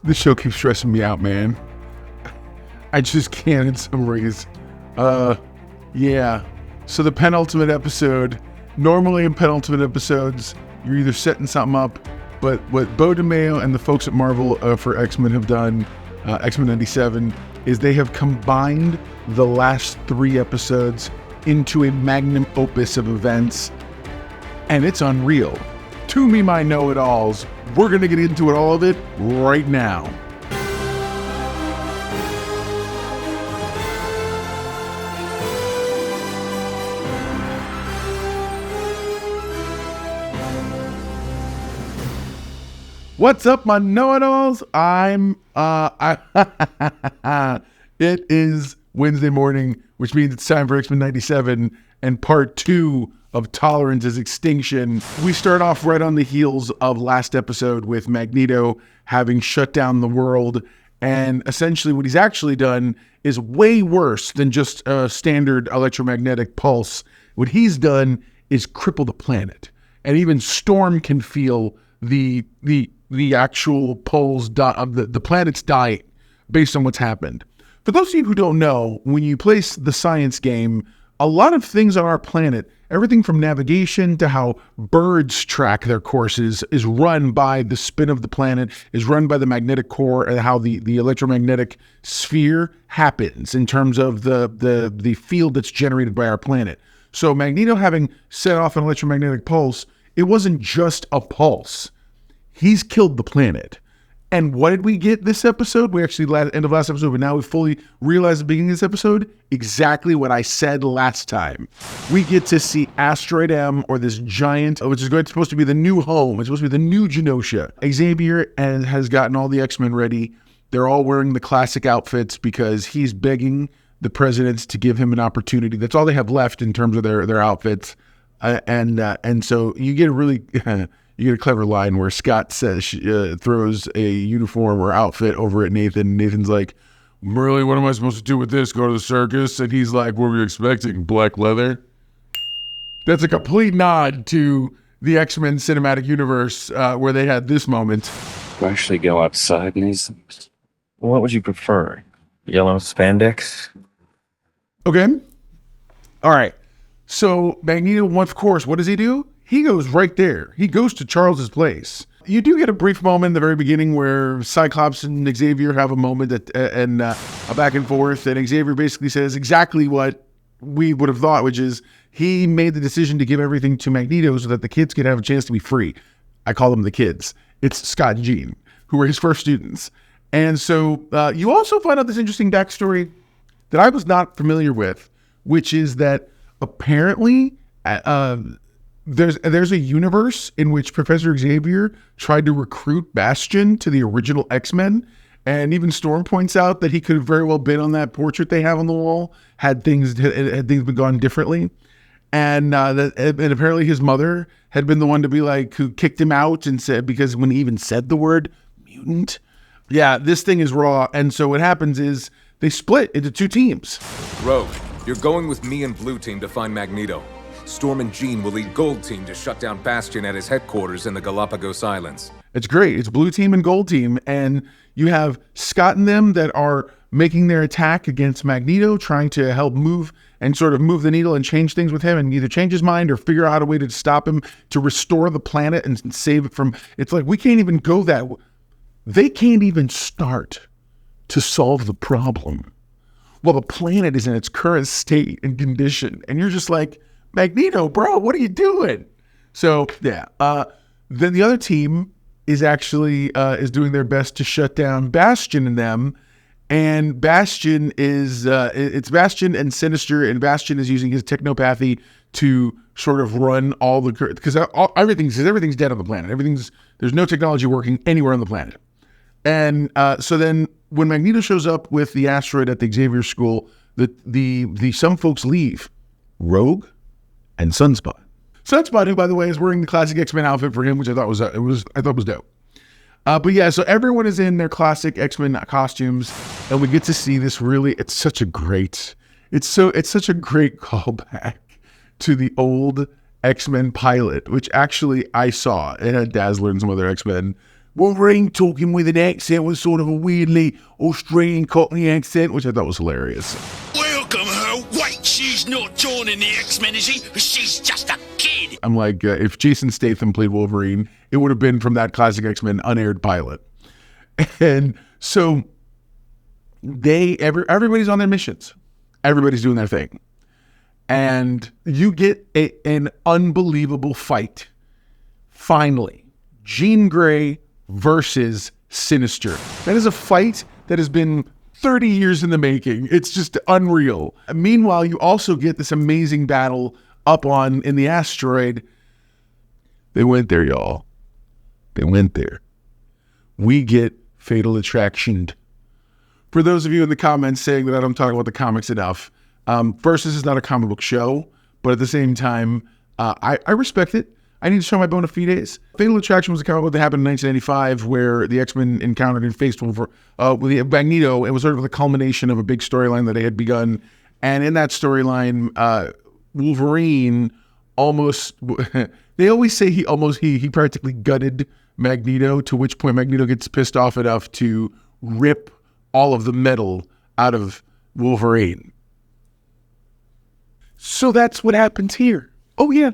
This show keeps stressing me out, man. I just can't in some ways. Yeah. So the penultimate episode, normally in penultimate episodes, you're either setting something up, but what Bo DeMayo and the folks at Marvel for X-Men have done, X-Men 97, is they have combined the last 3 episodes into a magnum opus of events, and it's unreal. To me, my know-it-alls, we're going to get into it, all of it, right now. What's up, my know-it-alls? It is Wednesday morning, which means it's time for X-Men 97 and part 2 of Tolerance is Extinction. We start off right on the heels of last episode with Magneto having shut down the world, and essentially what he's actually done is way worse than just a standard electromagnetic pulse. What he's done is cripple the planet, and even Storm can feel the actual pulse of the planet's dying based on what's happened. For those of you who don't know, when you play the science game, a lot of things on our planet, everything from navigation to how birds track their courses, is run by the spin of the planet, is run by the magnetic core, and how the electromagnetic sphere happens in terms of the field that's generated by our planet. So Magneto having set off an electromagnetic pulse, it wasn't just a pulse. He's killed the planet. And what did we get this episode? We actually, end of last episode, but now we fully realized at the beginning of this episode, exactly what I said last time. We get to see Asteroid M, or this giant, which is supposed to be the new home. It's supposed to be the new Genosha. Xavier has gotten all the X-Men ready. They're all wearing the classic outfits because he's begging the presidents to give him an opportunity. That's all they have left in terms of their outfits. And so you get a really... You get a clever line where Scott says, throws a uniform or outfit over at Nathan. Nathan's like, really, what am I supposed to do with this? Go to the circus? And he's like, what were you expecting? Black leather? That's a complete nod to the X-Men cinematic universe where they had this moment. You actually go outside, Nathan? What would you prefer? Yellow spandex? Okay. All right. So Magneto, of course, what does he do? He goes right there. He goes to Charles's place. You do get a brief moment in the very beginning where Cyclops and Xavier have a moment and a back and forth, and Xavier basically says exactly what we would have thought, which is he made the decision to give everything to Magneto so that the kids could have a chance to be free. I call them the kids. It's Scott and Jean, who were his first students. And so you also find out this interesting backstory that I was not familiar with, which is that apparently... There's a universe in which Professor Xavier tried to recruit Bastion to the original X-Men, and even Storm points out that he could have very well been on that portrait they have on the wall had things been gone differently, and apparently his mother had been the one to be like who kicked him out and said, because when he even said the word mutant, yeah, this thing is raw. And so what happens is they split into 2 teams. Rogue, you're going with me and Blue Team to find Magneto. Storm and Jean will lead Gold Team to shut down Bastion at his headquarters in the Galapagos Islands. It's great. It's Blue Team and Gold Team, and you have Scott and them that are making their attack against Magneto, trying to help move the needle and change things with him, and either change his mind or figure out a way to stop him, to restore the planet and save it from... It's like, we can't even go that... They can't even start to solve the problem. Well, the planet is in its current state and condition, and you're just like... Magneto, bro, what are you doing? So, yeah. Then the other team is actually is doing their best to shut down Bastion and them. And Bastion is, it's Bastion and Sinister, and Bastion is using his technopathy to sort of run all the, because everything's dead on the planet. There's no technology working anywhere on the planet. And so then when Magneto shows up with the asteroid at the Xavier School, the some folks leave. Rogue and Sunspot. Sunspot, who by the way is wearing the classic X-Men outfit for him, which I thought was dope. But yeah, so everyone is in their classic X-Men costumes, and we get to see this it's such a great callback to the old X-Men pilot, which actually I saw. It had Dazzler and some other X-Men, Wolverine talking with an accent, with sort of a weirdly Australian Cockney accent, which I thought was hilarious. Welcome her. Wait, she's not joining the X-Men, is she? She's just a kid. I'm like, if Jason Statham played Wolverine, it would have been from that classic X-Men unaired pilot. And so everybody's on their missions. Everybody's doing their thing. And you get an unbelievable fight. Finally, Jean Grey versus Sinister. That is a fight that has been 30 years in the making. It's just unreal. Meanwhile, you also get this amazing battle up in the asteroid. They went there, y'all. They went there. We get Fatal Attraction. For those of you in the comments saying that I don't talk about the comics enough, first, this is not a comic book show, but at the same time, I respect it. I need to show my bona fides. Fatal Attraction was a comic book that happened in 1995 where the X-Men encountered and faced with Magneto. It was sort of the culmination of a big storyline that they had begun. And in that storyline, Wolverine almost, they always say he practically gutted Magneto, to which point Magneto gets pissed off enough to rip all of the metal out of Wolverine. So that's what happens here. Oh yeah,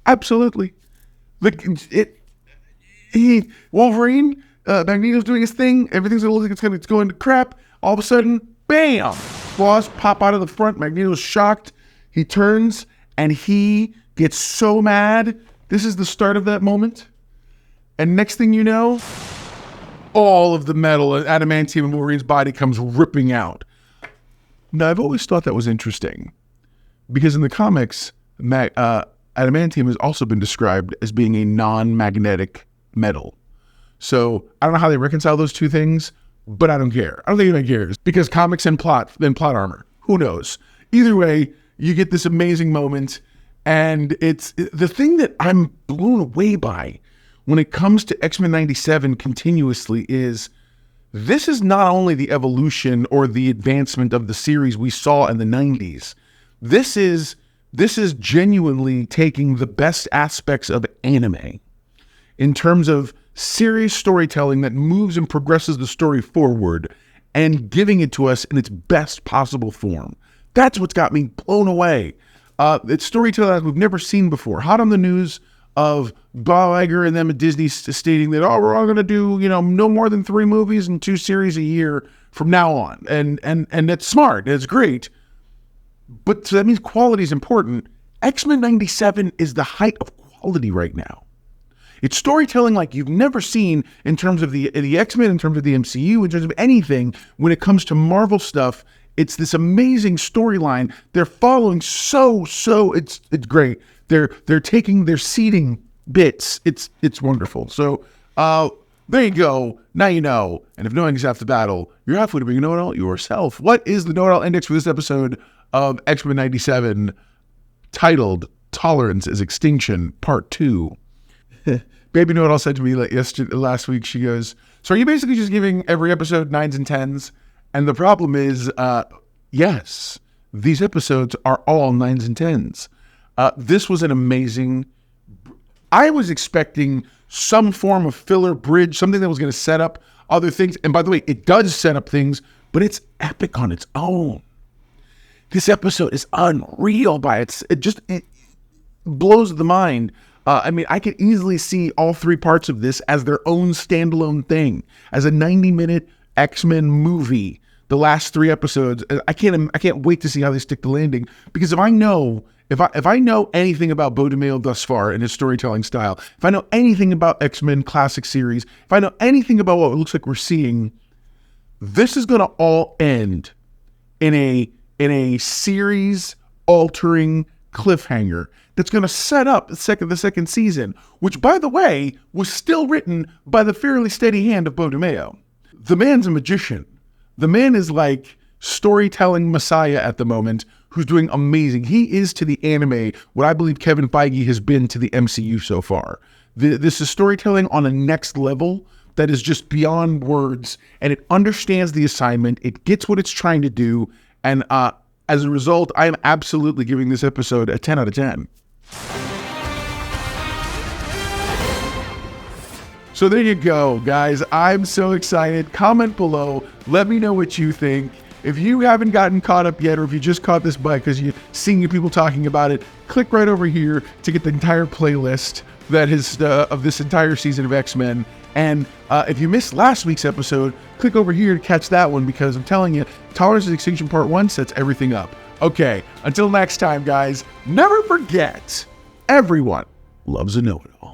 absolutely. Wolverine, Magneto's doing his thing. Everything's gonna look like it's going to crap. All of a sudden, bam! Claws pop out of the front. Magneto's shocked. He turns and he gets so mad. This is the start of that moment. And next thing you know, all of the metal and adamantium in Wolverine's body comes ripping out. Now, I've always thought that was interesting because in the comics, adamantium has also been described as being a non-magnetic metal. So I don't know how they reconcile those two things, but I don't care. I don't think anybody cares because comics and plot armor. Who knows? Either way, you get this amazing moment, and it's the thing that I'm blown away by when it comes to X-Men 97 continuously is this is not only the evolution or the advancement of the series we saw in the 90s. This is genuinely taking the best aspects of anime in terms of serious storytelling that moves and progresses the story forward and giving it to us in its best possible form. That's what's got me blown away. It's storytelling that we've never seen before. Hot on the news of Bob Iger and them at Disney stating that, we're all going to do, no more than 3 movies and 2 series a year from now on. And that's smart. It's great. But so that means quality is important. X-Men 97 is the height of quality right now. It's storytelling like you've never seen in terms of the X-Men, in terms of the MCU, in terms of anything. When it comes to Marvel stuff, it's this amazing storyline. They're following it's great. They're seeding bits. It's wonderful. So there you go. Now you know. And if knowing is half the battle, you're halfway to being a know-it-all yourself. What is the know-it-all index for this episode of X-Men 97, titled Tolerance is Extinction, Part 2? Baby Know-it-all said to me last week, she goes, so are you basically just giving every episode 9s and 10s? And the problem is, yes, these episodes are all 9s and 10s. This was an amazing... I was expecting some form of filler bridge, something that was going to set up other things. And by the way, it does set up things, but it's epic on its own. This episode is unreal it blows the mind. I could easily see all 3 parts of this as their own standalone thing, as a 90-minute X-Men movie. The last 3 episodes, I can't wait to see how they stick the landing. Because if I know anything about Beau DeMayo thus far in his storytelling style, if I know anything about X-Men classic series, if I know anything about what it looks like we're seeing, this is going to all end in a series-altering cliffhanger that's going to set up the second season, which, by the way, was still written by the fairly steady hand of Beau DeMayo. The man's a magician. The man is like storytelling messiah at the moment, who's doing amazing. He is to the anime what I believe Kevin Feige has been to the MCU so far. This is storytelling on a next level that is just beyond words, and it understands the assignment. It gets what it's trying to do, and as a result, I am absolutely giving this episode a 10 out of 10. So there you go, guys. I'm so excited. Comment below. Let me know what you think. If you haven't gotten caught up yet, or if you just caught this bite because you've seen people talking about it, click right over here to get the entire playlist that is of this entire season of X-Men. And if you missed last week's episode, click over here to catch that one, because I'm telling you, Tolerance is Extinction Part 1 sets everything up. Okay, until next time, guys, never forget, everyone loves a know-it-all.